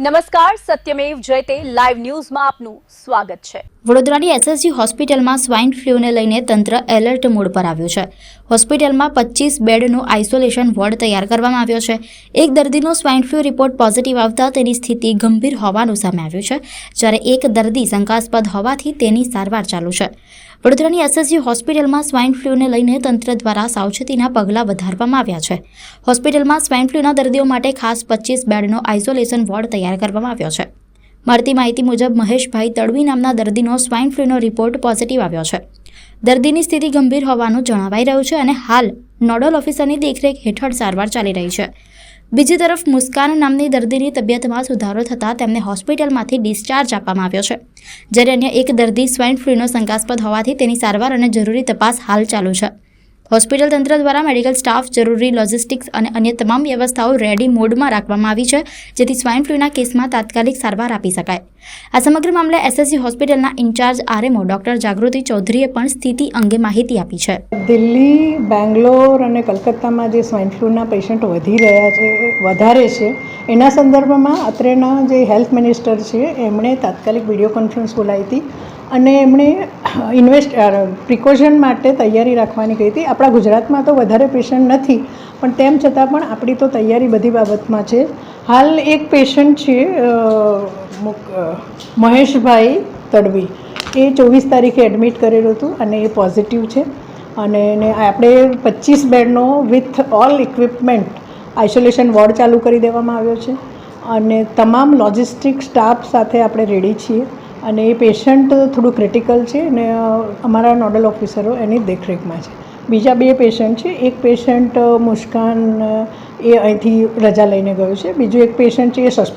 નમસ્કાર, સત્યમેવ જયતે લાઈવ ન્યૂઝમાં આપનું સ્વાગત છે। વડોદરાની એસએસજી હોસ્પિટલમાં સ્વાઇન ફ્લૂને લઈને તંત્ર એલર્ટ મોડ પર આવ્યું છે। હોસ્પિટલમાં 25 બેડનો આઇસોલેશન વોર્ડ તૈયાર કરવામાં આવ્યો છે। એક દર્દીનો સ્વાઇન ફ્લૂ રિપોર્ટ પોઝિટિવ આવતા તેની સ્થિતિ ગંભીર હોવાનું સામે આવ્યું છે, જ્યારે એક દર્દી શંકાસ્પદ હોવાથી તેની સારવાર ચાલુ છે। વડોદરાની એસએસજી હોસ્પિટલમાં સ્વાઇન ફ્લૂને લઈને તંત્ર દ્વારા સાવચેતીના પગલાં વધારવામાં આવ્યા છે। હોસ્પિટલમાં સ્વાઇન ફ્લૂના દર્દીઓ માટે ખાસ 25 બેડનો આઇસોલેશન વોર્ડ તૈયાર કરવામાં આવ્યો છે। મળતી માહિતી મુજબ મહેશભાઈ તડવી નામના દર્દીનો સ્વાઇન ફ્લૂનો રિપોર્ટ પોઝિટિવ આવ્યો છે। દર્દીની સ્થિતિ ગંભીર હોવાનું જણાવાઈ રહ્યું છે અને હાલ નોડલ ઓફિસરની દેખરેખ હેઠળ સારવાર ચાલી રહી છે। બીજી તરફ મુસ્કાન નામની દર્દીની તબિયતમાં સુધારો થતાં તેમને હોસ્પિટલમાંથી ડિસ્ચાર્જ આપવામાં આવ્યો છે, જ્યારે અન્ય એક દર્દી સ્વાઇન ફ્લૂનો શંકાસ્પદ હોવાથી તેની સારવાર અને જરૂરી તપાસ હાલ ચાલુ છે। હોસ્પિટલ તંત્ર દ્વારા મેડિકલ સ્ટાફ, જરૂરી લોજિસ્ટિક્સ અને અન્ય તમામ વ્યવસ્થાઓ રેડી મોડમાં રાખવામાં આવી છે, જેથી સ્વાઇન ફ્લૂના કેસમાં તાત્કાલિક સારવાર આપી શકાય। આ સમગ્ર મામલે એસએસજી હોસ્પિટલના ઇન્ચાર્જ આરએમઓ ડોક્ટર જાગૃતિ ચૌધરીએ પણ સ્થિતિ અંગે માહિતી આપી છે। દિલ્હી, બેંગ્લોર અને કલકત્તામાં જે સ્વાઇન ફ્લૂના પેશન્ટ વધારે છે એના સંદર્ભમાં અત્રેના જે હેલ્થ મિનિસ્ટર છે એમણે તાત્કાલિક વિડીયો કોન્ફરન્સ બોલાવી હતી અને એમણે પ્રિકોશન માટે તૈયારી રાખવાની કહી હતી। આપણા ગુજરાતમાં તો વધારે પેશન્ટ નથી, પણ તેમ છતાં પણ આપણી તો તૈયારી બધી બાબતમાં છે। હાલ એક પેશન્ટ છે મહેશભાઈ તડવી, એ 24 તારીખે એડમિટ કરેલું હતું અને એ પોઝિટિવ છે અને એને આપણે 25 બેડનો with all equipment isolation ward ચાલુ કરી દેવામાં આવ્યો છે અને તમામ લોજિસ્ટિક સ્ટાફ સાથે આપણે રેડી છીએ અને એ પેશન્ટ થોડું ક્રિટિકલ છે અને અમારા નોડલ ઓફિસરો એની દેખરેખમાં છે। બીજા 2 પેશન્ટ છે, એક પેશન્ટ મુસ્કાન એ અહીંથી રજા લઈને ગયો છે, બીજું એક પેશન્ટ છે એ સસ્પેક્ટ